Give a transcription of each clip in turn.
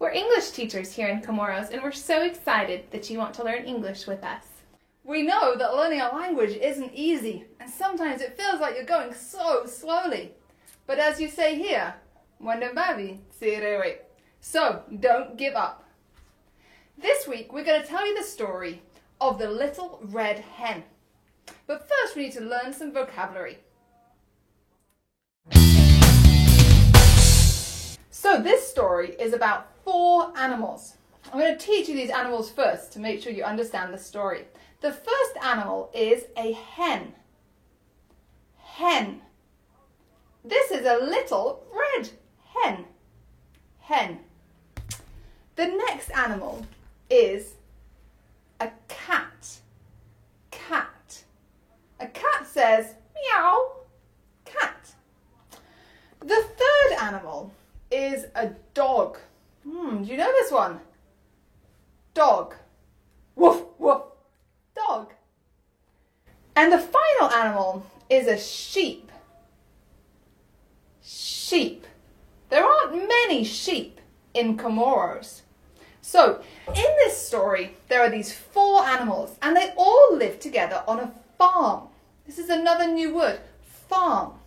We're English teachers here in Comoros, and we're so excited that you want to learn English with us. We know that learning a language isn't easy, and sometimes it feels like you're going so slowly. But as you say here, "Mwenda mbavi, sielewi." So don't give up. This week we're going to tell you the story of the little red hen. But first we need to learn some vocabulary. So this story is about 4 animals. I'm going to teach you these animals first to make sure you understand the story. The first animal is a hen. Hen. This is a little red hen. Hen. The next animal is a cat. Cat. A cat says, meow. Cat. The third animal is a dog. Do you know this one? Dog. Woof, woof. Dog. And the final animal is a sheep. Sheep. There aren't many sheep in Comoros. So, in this story, there are these 4 animals, and they all live together on a farm. This is another new word, farm.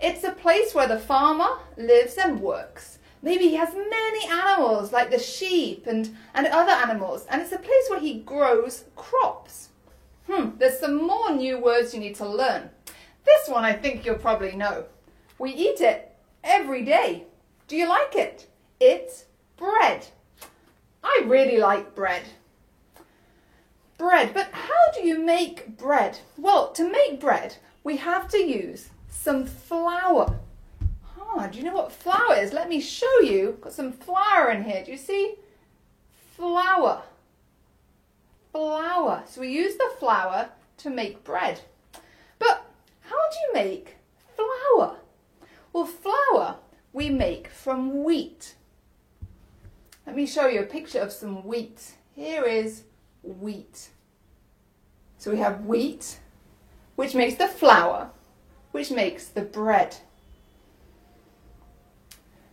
It's a place where the farmer lives and works. Maybe he has many animals like the sheep and other animals, and it's a place where he grows crops. There's some more new words you need to learn. This one I think you'll probably know. We eat it every day. Do you like it? It's bread. I really like bread. Bread, but how do you make bread? Well, to make bread, we have to use some flour. Do you know what flour is? Let me show you. Got some flour in here. Do you see? Flour. Flour. So we use the flour to make bread. But how do you make flour? Well, flour we make from wheat. Let me show you a picture of some wheat. Here is wheat. So we have wheat, which makes the flour, which makes the bread.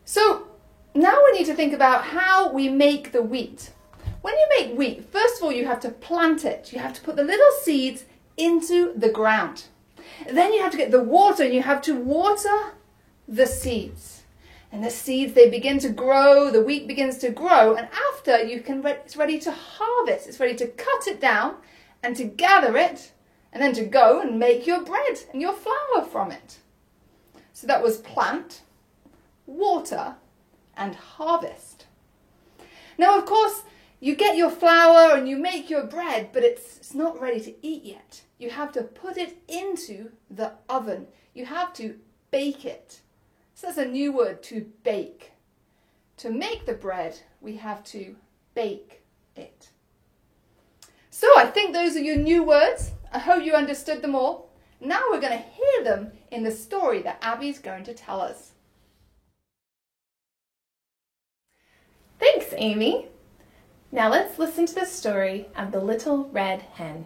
So now we need to think about how we make the wheat. When you make wheat, first of all, you have to plant it. You have to put the little seeds into the ground. Then you have to get the water, and you have to water the seeds. And the seeds, they begin to grow, the wheat begins to grow, and after it's ready to harvest. It's ready to cut it down and to gather it, and then to go and make your bread and your flour from it. So that was plant, water, and harvest. Now, of course, you get your flour and you make your bread, but it's not ready to eat yet. You have to put it into the oven. You have to bake it. So that's a new word, to bake. To make the bread, we have to bake it. So I think those are your new words. I hope you understood them all. Now we're going to hear them in the story that Abby's going to tell us. Thanks, Amy. Now let's listen to the story of the little red hen.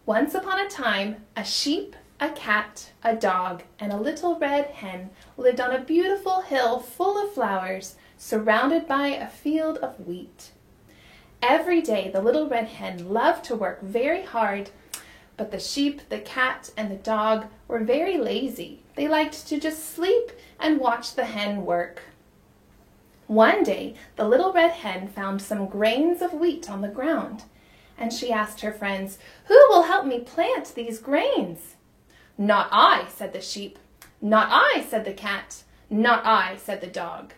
Once upon a time, a sheep, a cat, a dog, and a little red hen lived on a beautiful hill full of flowers, surrounded by a field of wheat. Every day, the little red hen loved to work very hard, but the sheep, the cat, and the dog were very lazy. They liked to just sleep and watch the hen work. One day, the little red hen found some grains of wheat on the ground, and she asked her friends, "Who will help me plant these grains?" "Not I," said the sheep. "Not I," said the cat. "Not I," said the dog.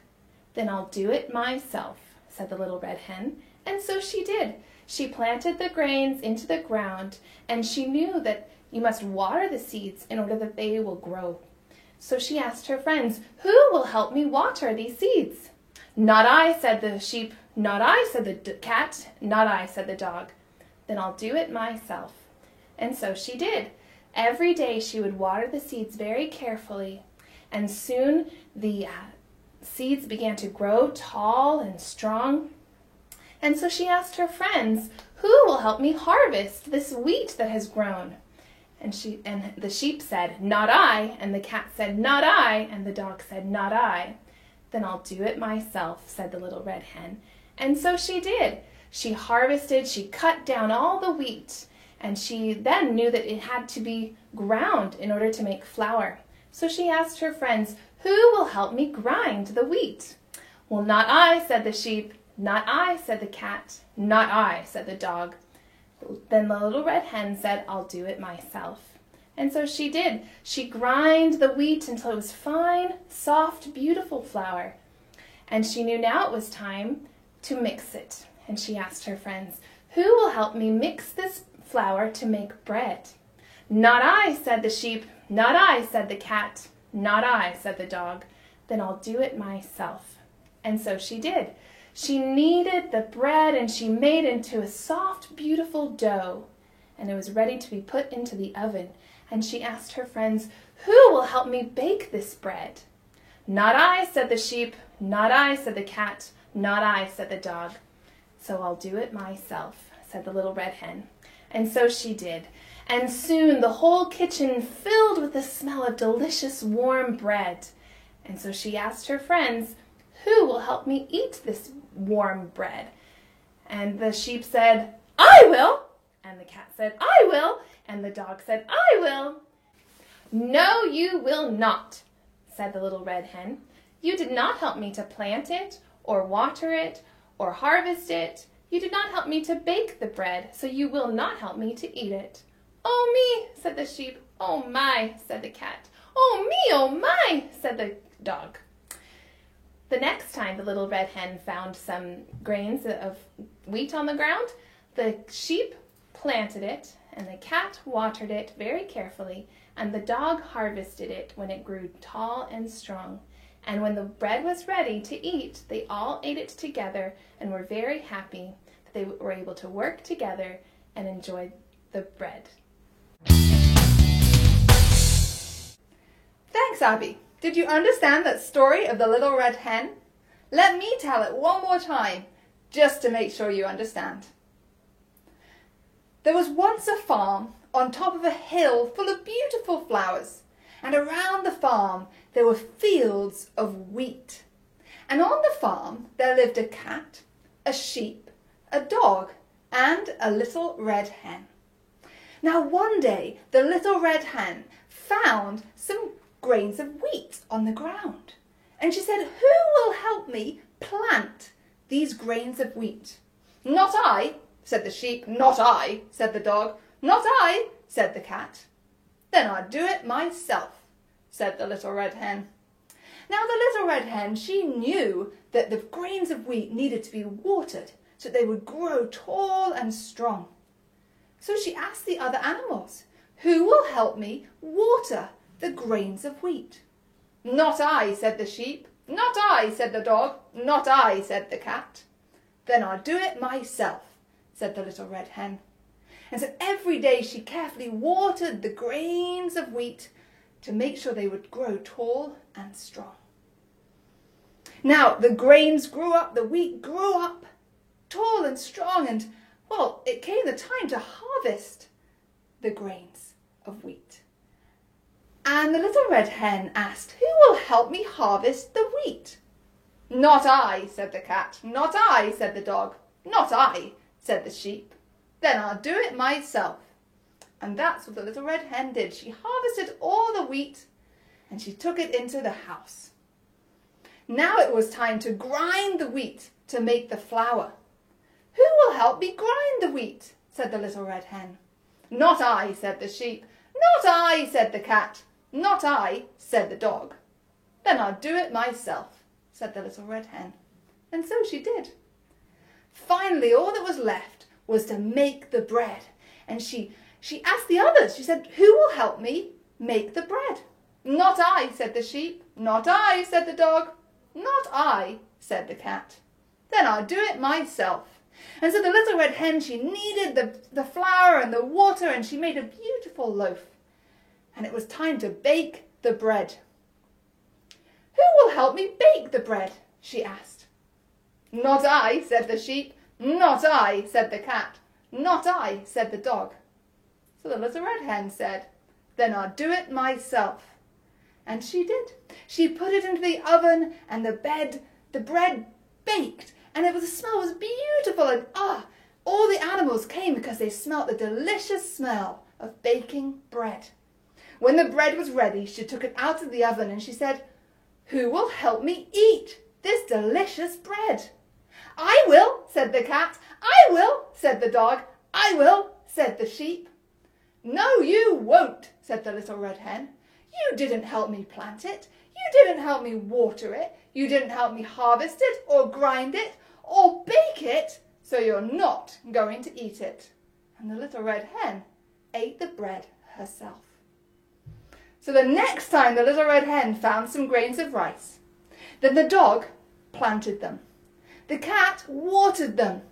"Then I'll do it myself," said the little red hen, and so she did. She planted the grains into the ground, and she knew that you must water the seeds in order that they will grow. So she asked her friends, "Who will help me water these seeds?" "Not I," said the sheep. "Not I," said the cat. "Not I," said the dog. "Then I'll do it myself." And so she did. Every day she would water the seeds very carefully, and soon the seeds began to grow tall and strong. And so she asked her friends, "Who will help me harvest this wheat that has grown?" And the sheep said, "Not I," and the cat said, "Not I," and the dog said, "Not I." Then I'll do it myself, said the little red hen. And so she did. She harvested, she cut down all the wheat, and she then knew that it had to be ground in order to make flour. So she asked her friends, "Who will help me grind the wheat?" "Well, not I," said the sheep. "Not I," said the cat. "Not I," said the dog. Then the little red hen said, "I'll do it myself." And so she did. She ground the wheat until it was fine, soft, beautiful flour. And she knew now it was time to mix it. And she asked her friends, "Who will help me mix this flour to make bread?" "Not I," said the sheep. "Not I," said the cat. "Not I," said the dog. "Then I'll do it myself." And so she did. She kneaded the bread and she made it into a soft, beautiful dough. And it was ready to be put into the oven. And she asked her friends, "Who will help me bake this bread?" "Not I," said the sheep. "Not I," said the cat. "Not I," said the dog. "So I'll do it myself," said the little red hen. And so she did. And soon the whole kitchen filled with the smell of delicious warm bread. And so she asked her friends, "Who will help me eat this warm bread?" And the sheep said, "I will." And the cat said, "I will." And the dog said, "I will." "No, you will not," said the little red hen. "You did not help me to plant it, or water it, or harvest it. You did not help me to bake the bread, so you will not help me to eat it." "Oh me," said the sheep. "Oh my," said the cat. "Oh me, oh my," said the dog. The next time the little red hen found some grains of wheat on the ground, the sheep planted it, and the cat watered it very carefully, and the dog harvested it when it grew tall and strong. And when the bread was ready to eat, they all ate it together and were very happy that they were able to work together and enjoy the bread. Thanks, Abby. Did you understand that story of the little red hen? Let me tell it one more time, just to make sure you understand. There was once a farm on top of a hill full of beautiful flowers, and around the farm there were fields of wheat. And on the farm there lived a cat, a sheep, a dog, and a little red hen. Now one day the little red hen found some grains of wheat on the ground. And she said, "Who will help me plant these grains of wheat?" "Not I," said the sheep. "Not I," said the dog. "Not I," said the cat. "Then I'll do it myself," said the little red hen. Now the little red hen, she knew that the grains of wheat needed to be watered so that they would grow tall and strong. So she asked the other animals, "Who will help me water the grains of wheat?" "Not I," said the sheep. "Not I," said the dog. "Not I," said the cat. "Then I'll do it myself," said the little red hen. And so every day she carefully watered the grains of wheat to make sure they would grow tall and strong. Now the grains grew up, the wheat grew up tall and strong, and well, it came the time to harvest the grains of wheat. And the little red hen asked, "Who will help me harvest the wheat?" "Not I," said the cat. "Not I," said the dog. "Not I," said the sheep. "Then I'll do it myself." And that's what the little red hen did. She harvested all the wheat and she took it into the house. Now it was time to grind the wheat to make the flour. "Who will help me grind the wheat?" said the little red hen. "Not I," said the sheep. "Not I," said the cat. "Not I," said the dog. "Then I'll do it myself," said the little red hen. And so she did. Finally, all that was left was to make the bread. And she asked the others, she said, "Who will help me make the bread?" "Not I," said the sheep. "Not I," said the dog. "Not I," said the cat. "Then I'll do it myself." And so the little red hen, she kneaded the flour and the water, and she made a beautiful loaf. And it was time to bake the bread. "Who will help me bake the bread?" she asked. "Not I," said the sheep. "Not I," said the cat. "Not I," said the dog. So the little red hen said, "Then I'll do it myself." And she did. She put it into the oven and the bread baked, and the smell was beautiful, and all the animals came because they smelt the delicious smell of baking bread. When the bread was ready, she took it out of the oven and she said, "Who will help me eat this delicious bread?" "I will," said the cat. "I will," said the dog. "I will," said the sheep. "No, you won't," said the little red hen. "You didn't help me plant it. You didn't help me water it. You didn't help me harvest it or grind it or bake it, so you're not going to eat it." And the little red hen ate the bread herself. So the next time the little red hen found some grains of rice, then the dog planted them. The cat watered them.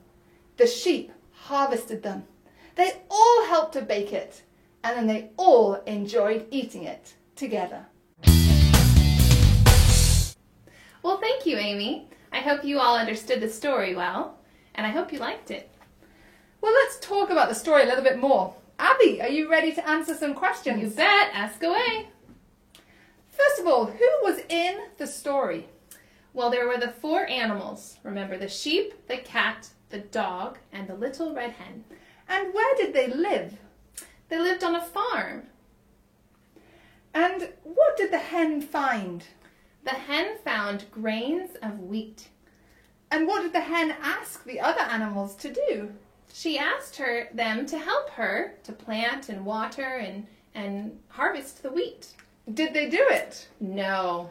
The sheep harvested them. They all helped to bake it, and then they all enjoyed eating it together. Well, thank you, Amy. I hope you all understood the story well, and I hope you liked it. Well, let's talk about the story a little bit more. Abby, are you ready to answer some questions? You bet. Ask away. First of all, who was in the story? Well, there were the 4 animals. Remember, the sheep, the cat, the dog, and the little red hen. And where did they live? They lived on a farm. And what did the hen find? The hen found grains of wheat. And what did the hen ask the other animals to do? She asked them to help her to plant and water and harvest the wheat. Did they do it? No.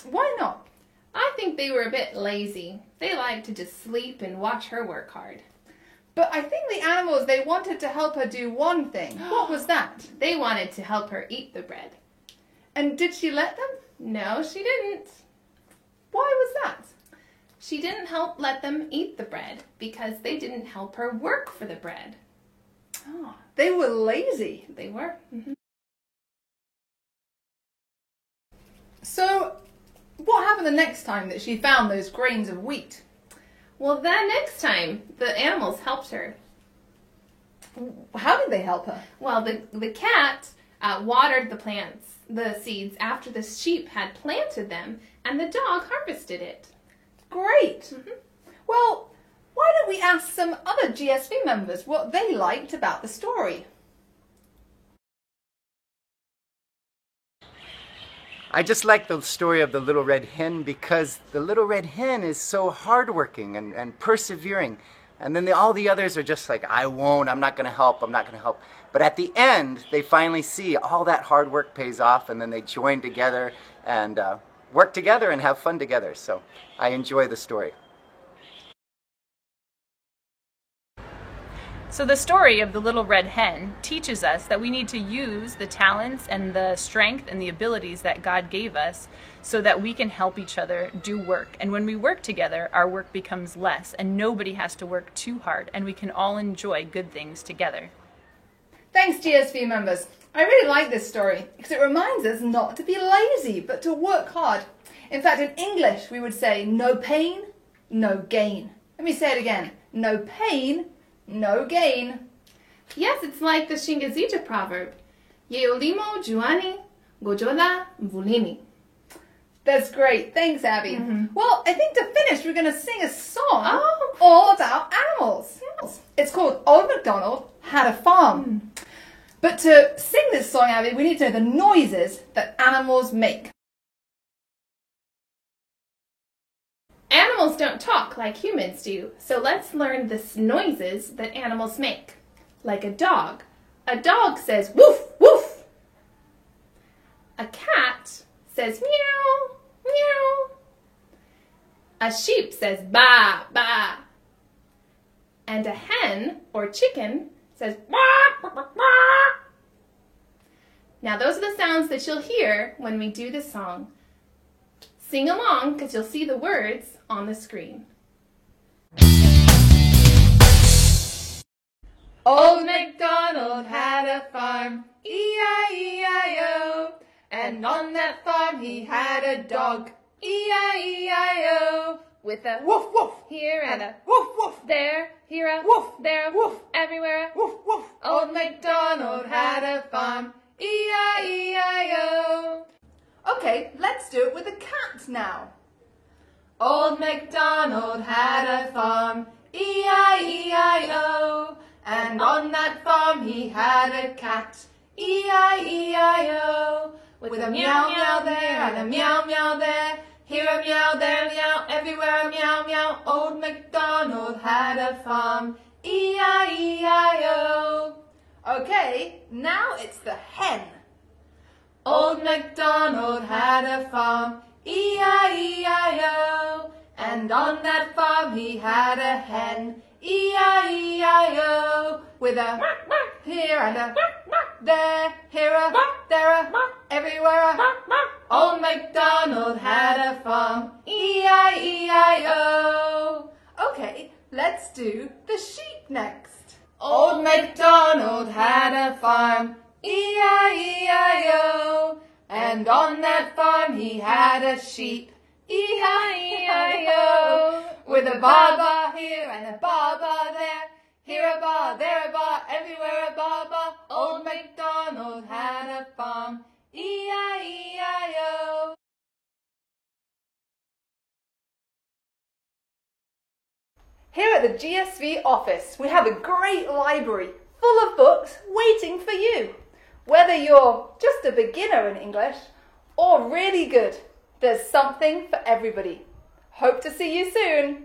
Why not? I think they were a bit lazy. They liked to just sleep and watch her work hard. But I think the animals, they wanted to help her do one thing. What was that? They wanted to help her eat the bread. And did she let them? No, she didn't. Why was that? She didn't let them eat the bread because they didn't help her work for the bread. Oh, they were lazy. They were. Mm-hmm. So, what happened the next time that she found those grains of wheat? Well, then next time, the animals helped her. How did they help her? Well, the cat watered the seeds after the sheep had planted them, and the dog harvested it. Great. Mm-hmm. Well, why don't we ask some other GSV members what they liked about the story? I just like the story of the little red hen because the little red hen is so hardworking and persevering. And then all the others are just like, I'm not going to help. But at the end, they finally see all that hard work pays off, and then they join together and work together and have fun together. So I enjoy the story. So the story of the little red hen teaches us that we need to use the talents and the strength and the abilities that God gave us so that we can help each other do work. And when we work together, our work becomes less and nobody has to work too hard, and we can all enjoy good things together. Thanks, GSV members. I really like this story because it reminds us not to be lazy, but to work hard. In fact, in English, we would say, no pain, no gain. Let me say it again. No pain, no gain. Yes, it's like the Shingazita proverb. Yeolimo juani gojola vulini. That's great. Thanks, Abby. Mm-hmm. Well, I think to finish, we're going to sing a song all about animals. Yes. It's called Old MacDonald Had a Farm. But to sing this song, Abby, we need to know the noises that animals make. Animals don't talk like humans do, so let's learn the noises that animals make. Like a dog. A dog says woof, woof. A cat says meow, meow. A sheep says ba, ba. And a hen or chicken says bah, bah, bah, bah. Now those are the sounds that you'll hear when we do this song. Sing along because you'll see the words on the screen. Old MacDonald had a farm, E-I-E-I-O. And on that farm he had a dog, E-I-E-I-O. With a Woof, woof. here and a Woof, woof. there, here a Woof, there, woof. everywhere. Woof, woof. Old MacDonald had a farm, E-I-E-I-O. Okay, let's do it with a cat now. Old MacDonald had a farm, E-I-E-I-O. And on that farm he had a cat, E-I-E-I-O. With a meow meow there and a meow meow there, here a meow, there a meow, everywhere a meow meow. Old MacDonald had a farm, E-I-E-I-O. Okay, now it's the hen. Old MacDonald had a farm, E-I-E-I-O. And on that farm he had a hen, E-I-E-I-O. With a here and a there, here a, there a, everywhere a. Old MacDonald had a farm, E-I-E-I-O. Okay, let's do the sheep next. Old MacDonald had a farm, E-I-E-I-O. And on that farm he had a sheep, E-I-E-I-O. With a ba-ba here and a ba-ba there, here a ba, there a ba, everywhere a ba-ba. Old MacDonald had a farm, E-I-E-I-O. Here at the GSV office, we have a great library full of books waiting for you. Whether you're just a beginner in English or really good, there's something for everybody. Hope to see you soon.